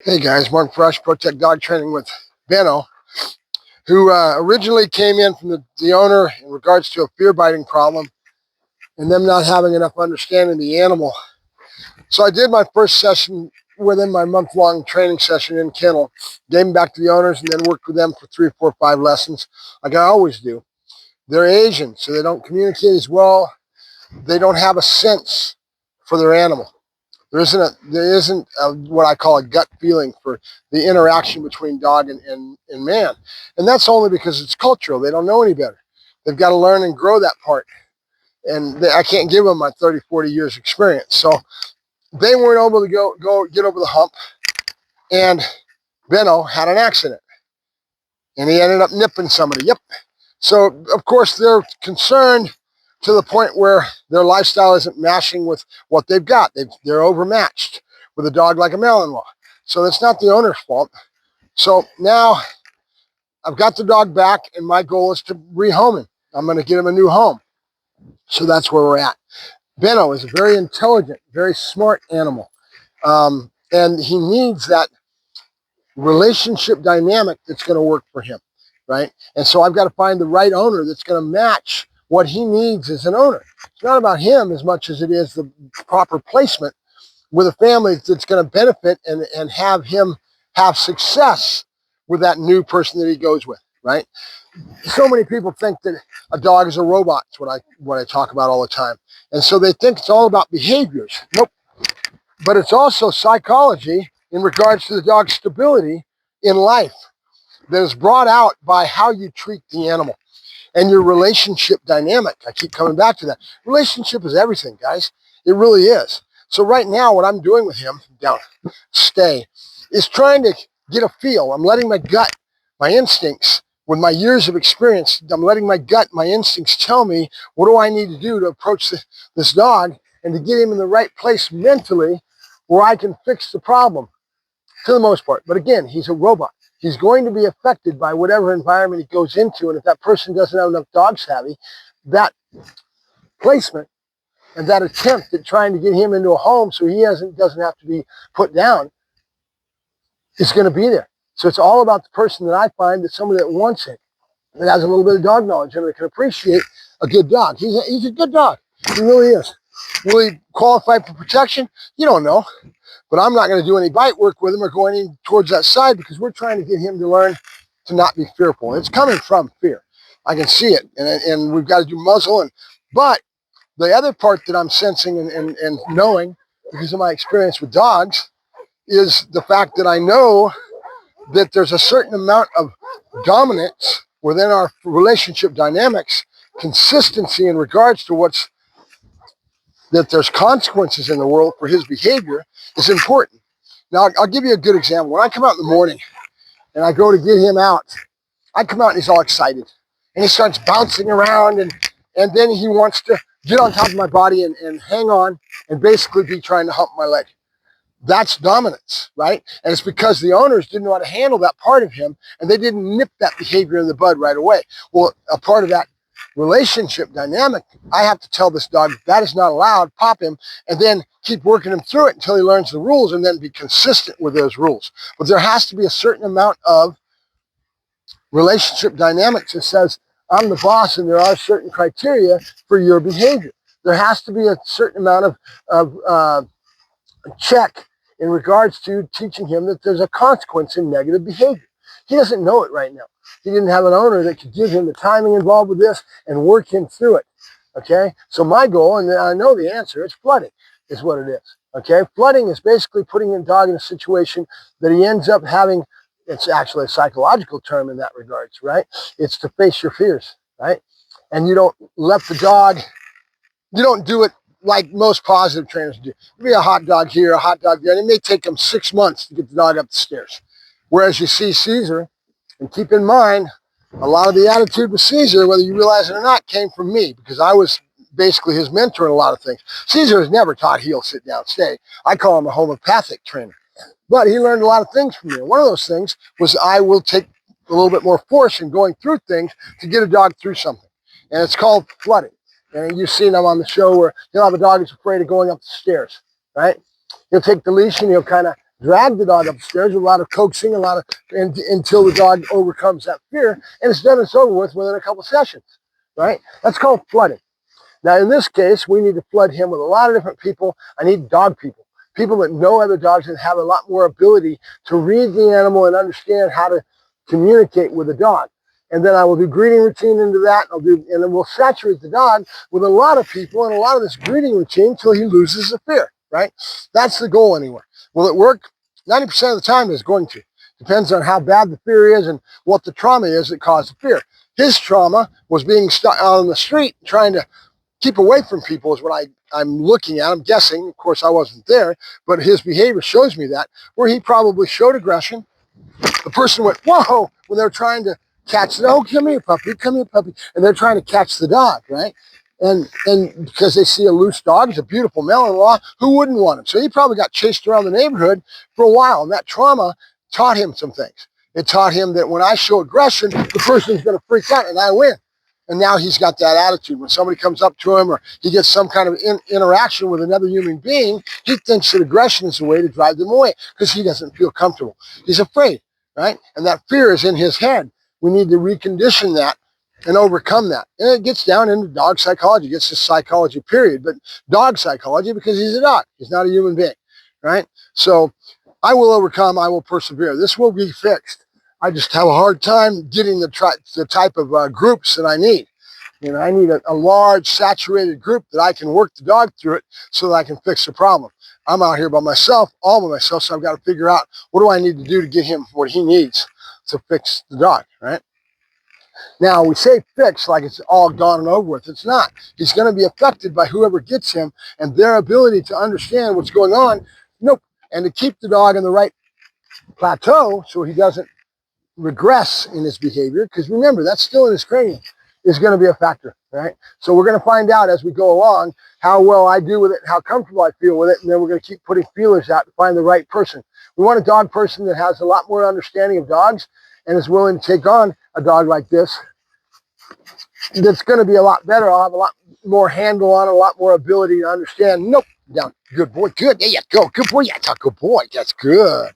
Hey guys, Mark Fresh, Protect Dog Training with Benno, who originally came in from the owner in regards to a fear biting problem and them not having enough understanding of the animal. So I did my first session within my month-long training session in kennel, gave them back to the owners, and then worked with them for 3, 4, 5 lessons, like I always do. They're Asian, so they don't communicate as well. They don't have a sense for their animal. There isn't what I call a gut feeling for the interaction between dog and man. And that's only because it's cultural. They don't know any better. They've got to learn and grow that part. And I can't give them my 30, 40 years experience. So they weren't able to go get over the hump. And Benno had an accident. And he ended up nipping somebody. Yep. So, of course, they're concerned to the point where their lifestyle isn't matching with what they've got. They're overmatched with a dog like a Malinois. So that's not the owner's fault. So now I've got the dog back, and my goal is to rehome him. I'm going to get him a new home. So that's where we're at. Benno is a very intelligent, very smart animal. And he needs that relationship dynamic that's going to work for him, right? And so I've got to find the right owner that's going to match what he needs as an owner. It's not about him as much as it is the proper placement with a family that's going to benefit and have him have success with that new person that he goes with, right? So many people think that a dog is a robot. It's what I talk about all the time. And so they think it's all about behaviors. Nope. But it's also psychology in regards to the dog's stability in life that is brought out by how you treat the animal and your relationship dynamic. I keep coming back to that. Relationship is everything, guys. It really is. So right now, what I'm doing with him, stay, is trying to get a feel. I'm letting my gut, my instincts, with my years of experience, I'm letting my gut, my instincts tell me what do I need to do to approach this dog and to get him in the right place mentally where I can fix the problem to the most part. But again, he's a robot. He's going to be affected by whatever environment he goes into. And if that person doesn't have enough dog savvy, that placement and that attempt at trying to get him into a home so he doesn't have to be put down is going to be there. So it's all about the person that I find that's somebody that wants it, that has a little bit of dog knowledge and that can appreciate a good dog. He's a good dog. He really is. Will he qualify for protection? You don't know. But I'm not going to do any bite work with him or go any towards that side because we're trying to get him to learn to not be fearful. It's coming from fear. I can see it. And we've got to do muzzle. But the other part that I'm sensing and knowing because of my experience with dogs is the fact that I know that there's a certain amount of dominance within our relationship dynamics, consistency in regards to that there's consequences in the world for his behavior is important. Now, I'll give you a good example. When I come out in the morning and I go to get him out, I come out and he's all excited. And he starts bouncing around and then he wants to get on top of my body and hang on and basically be trying to hump my leg. That's dominance, right? And it's because the owners didn't know how to handle that part of him and they didn't nip that behavior in the bud right away. Well, a part of that relationship dynamic, I have to tell this dog that is not allowed, pop him, and then keep working him through it until he learns the rules and then be consistent with those rules. But there has to be a certain amount of relationship dynamics that says, I'm the boss and there are certain criteria for your behavior. There has to be a certain amount of check in regards to teaching him that there's a consequence in negative behavior. He doesn't know it right now. He didn't have an owner that could give him the timing involved with this and work him through it, okay? So my goal, and I know the answer, it's flooding is what it is, okay? Flooding is basically putting a dog in a situation that he ends up having, it's actually a psychological term in that regards, right? It's to face your fears, right? And you don't let the dog, you don't do it like most positive trainers do. Be a hot dog here, a hot dog there, and it may take them 6 months to get the dog up the stairs. Whereas you see Caesar, and keep in mind, a lot of the attitude with Caesar, whether you realize it or not, came from me because I was basically his mentor in a lot of things. Caesar has never taught heel, sit down, stay. I call him a homeopathic trainer. But he learned a lot of things from me. And one of those things was I will take a little bit more force in going through things to get a dog through something. And it's called flooding. And you've seen him on the show where he'll have a dog that's afraid of going up the stairs, right? He'll take the leash and he'll kind of drag the dog upstairs, a lot of coaxing, until the dog overcomes that fear, and it's done and over with within a couple sessions, right? That's called flooding. Now, in this case, we need to flood him with a lot of different people. I need dog people, people that know other dogs and have a lot more ability to read the animal and understand how to communicate with the dog. And then I will do greeting routine into that. And then we'll saturate the dog with a lot of people and a lot of this greeting routine until he loses the fear, right? That's the goal anyway. Will it work? 90% of the time it's going to. Depends on how bad the fear is and what the trauma is that caused the fear. His trauma was being stuck out on the street trying to keep away from people is what I'm looking at. I'm guessing, of course I wasn't there, but his behavior shows me that, where he probably showed aggression. The person went, whoa, when they're trying to catch the, oh, come here, puppy, and they're trying to catch the dog, right? And because they see a loose dog, it's a beautiful male-in-law, who wouldn't want him? So he probably got chased around the neighborhood for a while, and that trauma taught him some things. It taught him that when I show aggression, the person's going to freak out, and I win. And now he's got that attitude. When somebody comes up to him or he gets some kind of interaction with another human being, he thinks that aggression is the way to drive them away because he doesn't feel comfortable. He's afraid, right? And that fear is in his head. We need to recondition that and overcome that. And it gets down into dog psychology. It gets to psychology, period. But dog psychology because he's a dog. He's not a human being, right? So I will overcome. I will persevere. This will be fixed. I just have a hard time getting the type of groups that I need. You know, I need a large, saturated group that I can work the dog through it so that I can fix the problem. I'm out here by myself, all by myself, so I've got to figure out what do I need to do to get him what he needs to fix the dog, right? Now, we say fix like it's all gone and over with. It's not. He's going to be affected by whoever gets him and their ability to understand what's going on. Nope. And to keep the dog in the right plateau so he doesn't regress in his behavior, because remember, that's still in his cranium, is going to be a factor, right? So we're going to find out as we go along how well I do with it, how comfortable I feel with it, and then we're going to keep putting feelers out to find the right person. We want a dog person that has a lot more understanding of dogs and is willing to take on a dog like this. That's going to be a lot better. I'll have a lot more handle on it, a lot more ability to understand. Nope, down. Good boy, good. There you go. Good boy. Yeah, that's a good boy. That's good.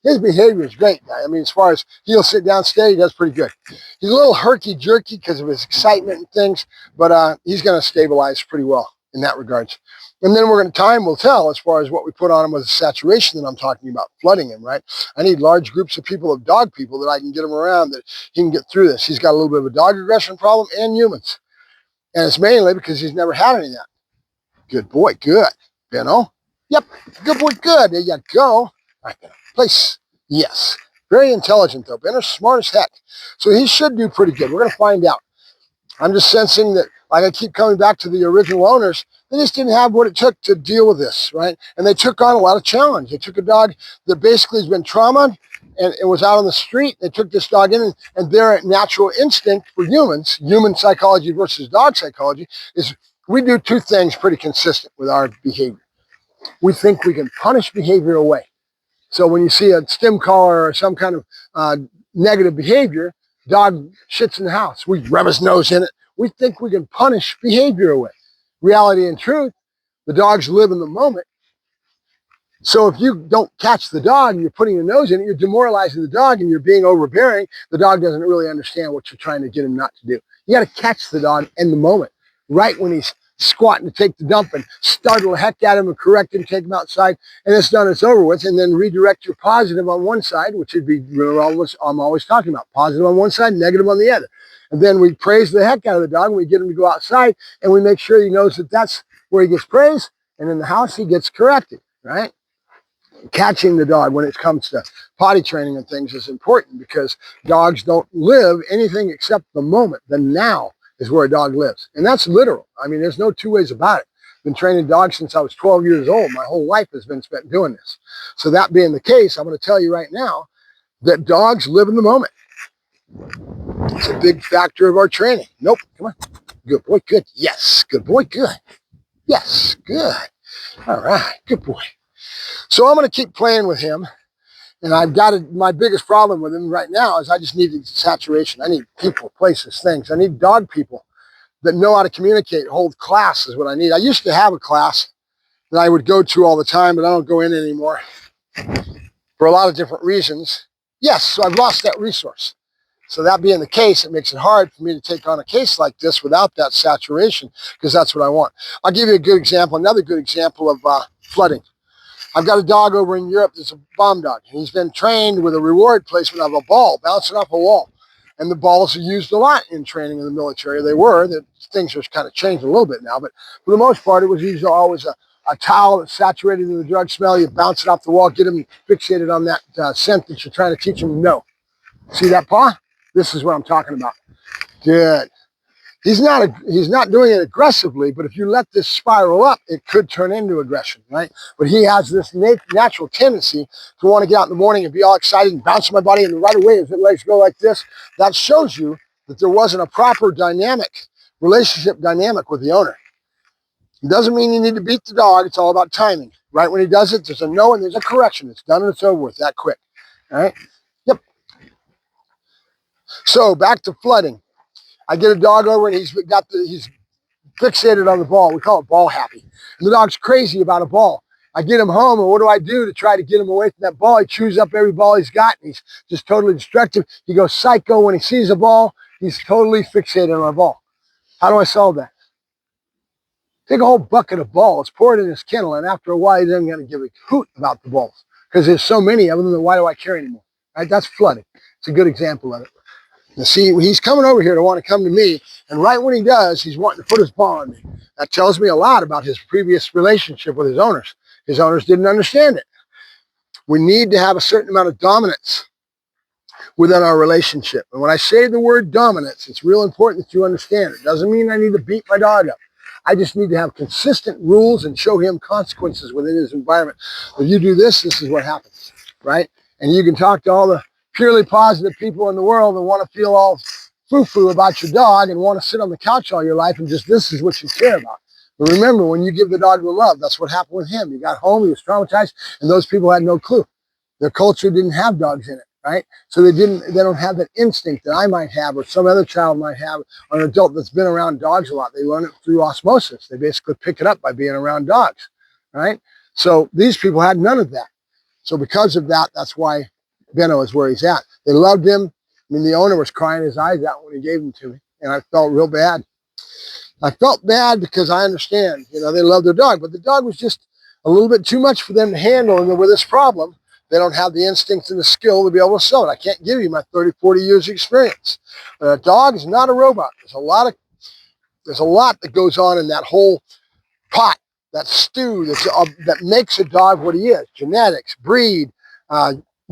His behavior is great. I mean, as far as he'll sit down, stay, he does pretty good. He's a little herky-jerky because of his excitement and things, but he's going to stabilize pretty well in that regards. And then time will tell as far as what we put on him with the saturation that I'm talking about, flooding him, right? I need large groups of people, of dog people, that I can get him around, that he can get through this. He's got a little bit of a dog aggression problem and humans. And it's mainly because he's never had any of that. Good boy, good. Benno? Yep, good boy, good. There you go. All right, Benno. Place. Yes. Very intelligent, though. Benno's smart as heck. So he should do pretty good. We're going to find out. I'm just sensing that, like I keep coming back to the original owners, they just didn't have what it took to deal with this, right? And they took on a lot of challenge. They took a dog that basically has been traumatized and it was out on the street. They took this dog in, and their natural instinct for humans, human psychology versus dog psychology, is we do two things pretty consistent with our behavior. We think we can punish behavior away. So when you see a stim collar or some kind of negative behavior, dog shits in the house. We rub his nose in it. We think we can punish behavior away. Reality and truth, the dogs live in the moment. So if you don't catch the dog and you're putting your nose in it, you're demoralizing the dog and you're being overbearing. The dog doesn't really understand what you're trying to get him not to do. You got to catch the dog in the moment, right when he's squatting to take the dump, and startle the heck out of him and correct him, take him outside, and it's done, it's over with, and then redirect your positive on one side, which would be I'm always talking about, positive on one side, negative on the other. And then we praise the heck out of the dog, and we get him to go outside, and we make sure he knows that that's where he gets praised, and in the house he gets corrected, right? Catching the dog when it comes to potty training and things is important, because dogs don't live anything except the moment, the now is where a dog lives. And that's literal. I mean, there's no two ways about it. I've been training dogs since I was 12 years old. My whole life has been spent doing this. So that being the case, I'm going to tell you right now that dogs live in the moment. It's a big factor of our training. Nope. Come on. Good boy. Good. Yes. Good boy. Good. Yes. Good. All right. Good boy. So I'm going to keep playing with him. And I've got my biggest problem with him right now is I just need saturation. I need people, places, things. I need dog people that know how to communicate, hold class is what I need. I used to have a class that I would go to all the time, but I don't go in anymore. for a lot of different reasons. Yes, so I've lost that resource. So that being the case, it makes it hard for me to take on a case like this without that saturation, because that's what I want. I'll give you a good example, another good example of flooding. I've got a dog over in Europe that's a bomb dog. And he's been trained with a reward placement of a ball bouncing off a wall. And the balls are used a lot in training in the military. They were. Things have kind of changed a little bit now. But for the most part, it was usually always a towel that's saturated in the drug smell. You bounce it off the wall, get them fixated on that scent that you're trying to teach them to know. See that paw? This is what I'm talking about. Good. He's not doing it aggressively, but if you let this spiral up, it could turn into aggression, right? But he has this natural tendency to want to get out in the morning and be all excited and bounce my body, and right away his legs go like this. That shows you that there wasn't a proper relationship dynamic with the owner. It doesn't mean you need to beat the dog. It's all about timing. Right when he does it, there's a no and there's a correction. It's done and it's over with that quick. All right? Yep. So back to flooding. I get a dog over and he's fixated on the ball. We call it ball happy. And the dog's crazy about a ball. I get him home, and what do I do to try to get him away from that ball? He chews up every ball he's got, and he's just totally destructive. He goes psycho when he sees a ball. He's totally fixated on a ball. How do I solve that? Take a whole bucket of balls, pour it in his kennel, and after a while, he doesn't going to give a hoot about the balls because there's so many of them, then why do I care anymore? Right? That's flooding. It's a good example of it. Now see, he's coming over here to want to come to me, and right when he does, he's wanting to put his paw on me. That tells me a lot about his previous relationship with his owners. His owners didn't understand it. We need to have a certain amount of dominance within our relationship. And when I say the word dominance, it's real important that you understand it. It doesn't mean I need to beat my dog up. I just need to have consistent rules and show him consequences within his environment. If you do this, this is what happens, right? And you can talk to all the purely positive people in the world and want to feel all foo-foo about your dog and want to sit on the couch all your life and just this is what you care about. But remember, when you give the dog the love, that's what happened with him. He got home, he was traumatized, and those people had no clue. Their culture didn't have dogs in it, right? So they don't have that instinct that I might have or some other child might have, or an adult that's been around dogs a lot. They learn it through osmosis. They basically pick it up by being around dogs, right? So these people had none of that. So because of that, that's why Benno is where he's at. They loved him. I mean, the owner was crying his eyes out when he gave him to me, and I felt real bad. I felt bad because I understand, they love their dog, but the dog was just a little bit too much for them to handle, and with this problem, they don't have the instinct and the skill to be able to sell it. I can't give you my 30, 40 years of experience. But a dog is not a robot. There's a lot that goes on in that whole pot, that stew that makes a dog what he is. Genetics, breed,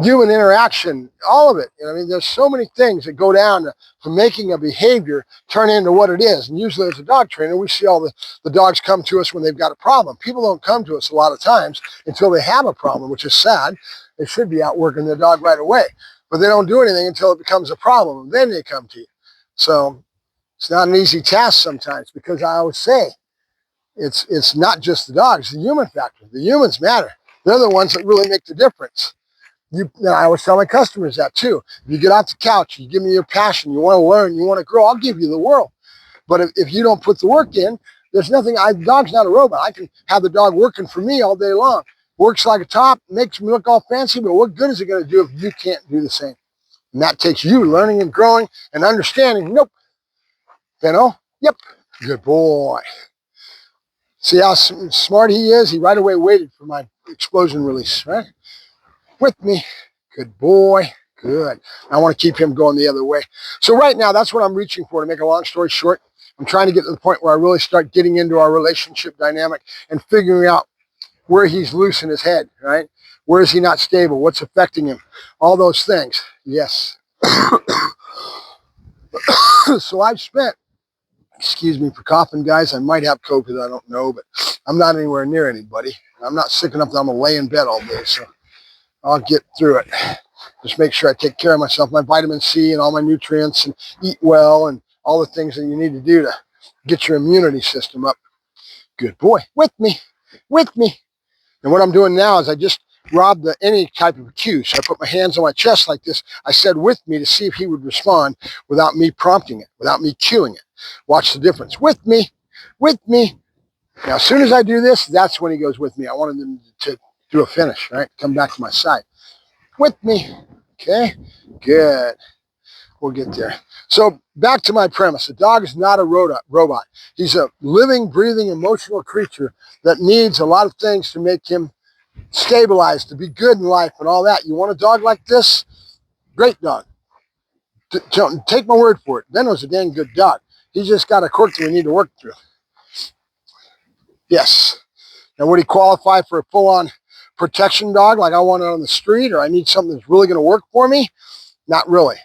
human interaction, all of it. I mean, there's so many things that go down to making a behavior turn into what it is. And usually as a dog trainer, we see all the dogs come to us when they've got a problem. People don't come to us a lot of times until they have a problem, which is sad. They should be out working their dog right away. But they don't do anything until it becomes a problem. And then they come to you. So it's not an easy task sometimes because I always say, it's not just the dog, it's the human factor. The humans matter. They're the ones that really make the difference. I always tell my customers that too. If you get off the couch, you give me your passion, you want to learn, you want to grow, I'll give you the world. But if you don't put the work in, there's nothing. The dog's not a robot. I can have the dog working for me all day long. Works like a top, makes me look all fancy, but what good is it going to do if you can't do the same? And that takes you learning and growing and understanding. Nope. Benno? Yep. Good boy. See how smart he is? He right away waited for my explosion release, right? With me. Good boy. Good. I want to keep him going the other way. So right now, that's what I'm reaching for. To make a long story short, I'm trying to get to the point where I really start getting into our relationship dynamic and figuring out where he's loose in his head, right? Where is he not stable? What's affecting him? All those things. Yes. So I've spent, excuse me for coughing, guys. I might have COVID. I don't know, but I'm not anywhere near anybody. I'm not sick enough that I'm going to lay in bed all day, so I'll get through it. Just make sure I take care of myself, my vitamin C and all my nutrients, and eat well and all the things that you need to do to get your immunity system up. Good boy. With me. With me. And what I'm doing now is I just robbed any type of cue. So I put my hands on my chest like this. I said with me to see if he would respond without me prompting it, without me cueing it. Watch the difference. With me. With me. Now, as soon as I do this, that's when he goes with me. I wanted him to do a finish, right? Come back to my side. with me. Okay, good. We'll get there. So back to my premise. The dog is not a robot. He's a living, breathing, emotional creature that needs a lot of things to make him stabilized, to be good in life and all that. You want a dog like this? Great dog. Take my word for it. Benno's a dang good dog. He's just got a quirk that we need to work through. Yes. Now, would he qualify for a full-on protection dog like I want it on the street, or I need something that's really going to work for me? Not really.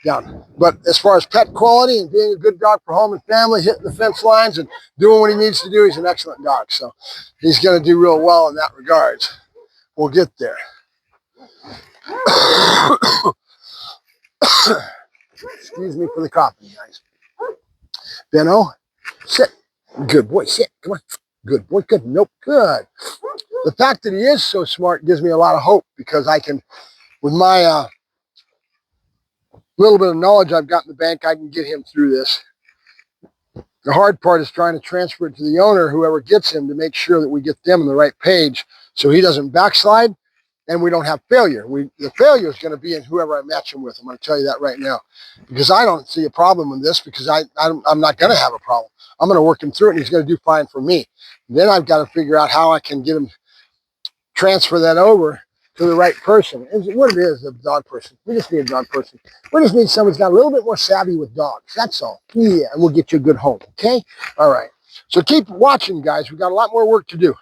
Down. But as far as pet quality and being a good dog for home and family, hitting the fence lines and doing what he needs to do, he's an excellent dog. So he's going to do real well in that regard. We'll get there. Excuse me for the coughing, guys. Benno, sit. Good boy, sit. Come on. Good boy, good. Nope, good. The fact that he is so smart gives me a lot of hope, because I can, with my little bit of knowledge I've got in the bank, I can get him through this. The hard part is trying to transfer it to the owner, whoever gets him, to make sure that we get them on the right page so he doesn't backslide and we don't have failure. The failure is going to be in whoever I match him with. I'm going to tell you that right now, because I don't see a problem with this, because I'm not going to have a problem. I'm going to work him through it, and he's going to do fine for me. Then I've got to figure out how I can get him, transfer that over to the right person. And what it is, a dog person. We just need a dog person. We just need someone who's got a little bit more savvy with dogs. That's all. Yeah, and we'll get you a good home, okay? All right. So keep watching, guys. We've got a lot more work to do.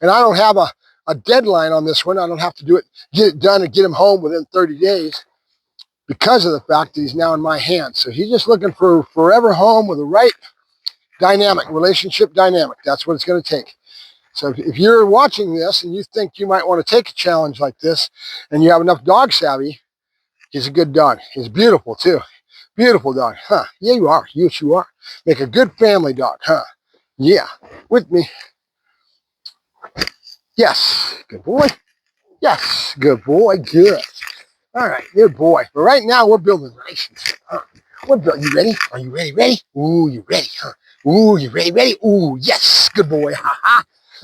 And I don't have a deadline on this one. I don't have to do it, get it done and get him home within 30 days because of the fact that he's now in my hands. So he's just looking for a forever home with the right dynamic, relationship dynamic. That's what it's going to take. So if you're watching this and you think you might want to take a challenge like this and you have enough dog savvy, he's a good dog. He's beautiful too. Beautiful dog. Huh? Yeah, you are. Yes, you are. Make a good family dog. Huh? Yeah. With me. Yes. Good boy. Yes. Good boy. Good. All right. Good boy. But right now we're building relationship. Huh? You ready? Are you ready? Ready? Ooh, you ready? Huh? Ooh, you ready? Ready? Ooh, yes. Good boy. Ha ha.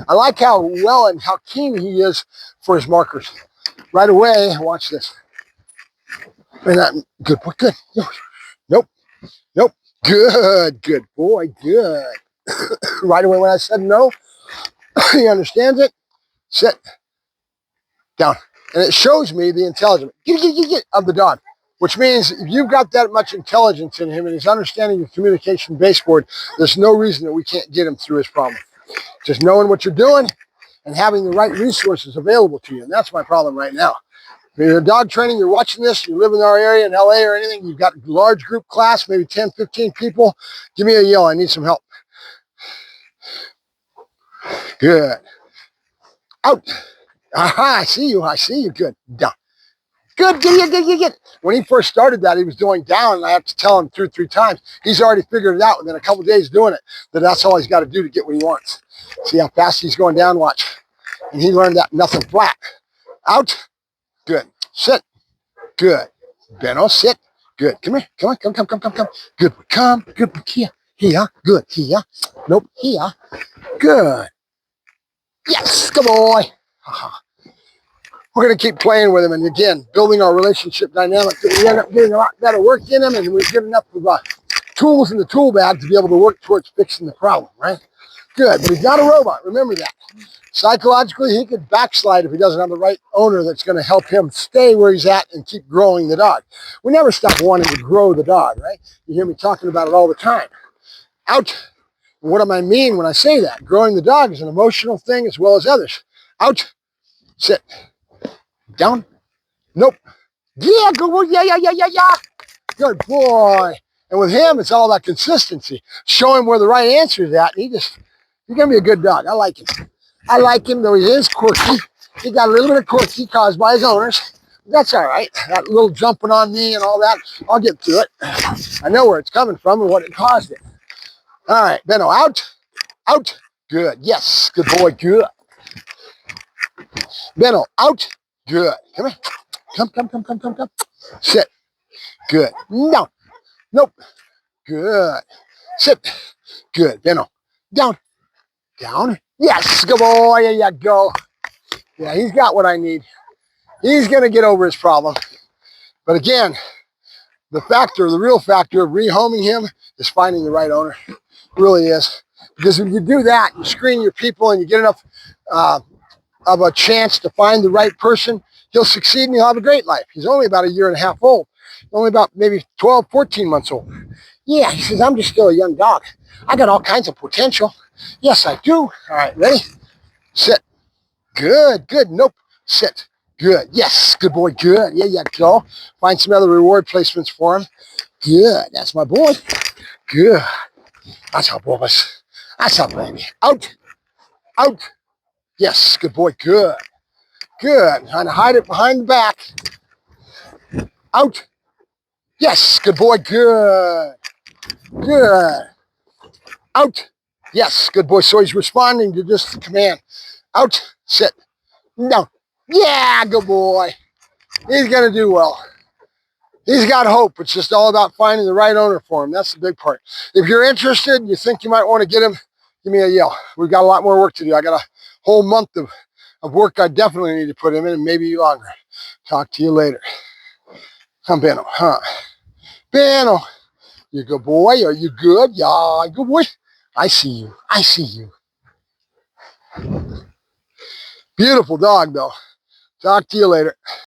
I like how well and how keen he is for his markers. Right away, watch this. And that, good boy, good. Nope, nope. Good boy, good. Right away when I said no, he understands it. Sit down. And it shows me the intelligence of the dog, which means if you've got that much intelligence in him and he's understanding your communication baseboard, there's no reason that we can't get him through his problem. Just knowing what you're doing and having the right resources available to you. And that's my problem right now. If you're dog training, you're watching this, you live in our area in LA or anything, you've got a large group class, maybe 10, 15 people, give me a yell. I need some help. Good. Out. Aha, I see you. I see you. Good. Down. Good. Good. When he first started that, he was going down, and I have to tell him 2 or 3 times. He's already figured it out within a couple of days doing it, that's all he's got to do to get what he wants. See how fast he's going down? Watch. And he learned that nothing flat. Out. Good. Sit. Good. Benno, sit. Good. Come here. Come. Good. Come. Good. Here. Here. Good. Here. Nope. Here. Good. Yes. Good boy. We're going to keep playing with him, and again, building our relationship dynamic. We end up getting a lot better work in him, and we get enough of tools in the tool bag to be able to work towards fixing the problem, right? Good. But he's not a robot. Remember that. Psychologically, he could backslide if he doesn't have the right owner that's going to help him stay where he's at and keep growing the dog. We never stop wanting to grow the dog, right? You hear me talking about it all the time. Out. What do I mean when I say that? Growing the dog is an emotional thing as well as others. Out. Sit. Down. Nope. Yeah, good boy. Yeah. Good boy. And with him, it's all about consistency. Show him where the right answer is at. And he's going to be a good dog. I like him. I like him, though he is quirky. He got a little bit of quirky caused by his owners. That's all right. That little jumping on me and all that, I'll get through it. I know where it's coming from and what it caused it. All right, Benno, out. Out. Good. Yes. Good boy. Good. Benno, out. Good. Come here. Come. Sit. Good. No. Nope. Good. Sit. Good. Benno. Down. Down. Yes. Good boy. There you go. Yeah, he's got what I need. He's going to get over his problem. But again, the real factor of rehoming him is finding the right owner. It really is. Because if you do that, you screen your people and you get enough of a chance to find the right person, he'll succeed and he'll have a great life. He's only about 1.5 years old. Only about maybe 12, 14 months old. Yeah, he says, I'm just still a young dog. I got all kinds of potential. Yes, I do. All right, ready? Sit. Good, good. Nope. Sit. Good. Yes, good boy. Good. Yeah, yeah, go. Find some other reward placements for him. Good. That's my boy. Good. That's how boys. That's how baby. Out. Out. Yes, good boy. Good. Good. Trying to hide it behind the back. Out. Yes, good boy. Good. Good. Out. Yes, good boy. So he's responding to just the command. Out. Sit. No. Yeah, good boy. He's going to do well. He's got hope. It's just all about finding the right owner for him. That's the big part. If you're interested and you think you might want to get him, give me a yell. We've got a lot more work to do. I got a whole month of work I definitely need to put him in, and maybe longer. Talk to you later. I'm Benno, huh? Benno, you a good boy? Are you good? Yeah, good boy. I see you. I see you. Beautiful dog, though. Talk to you later.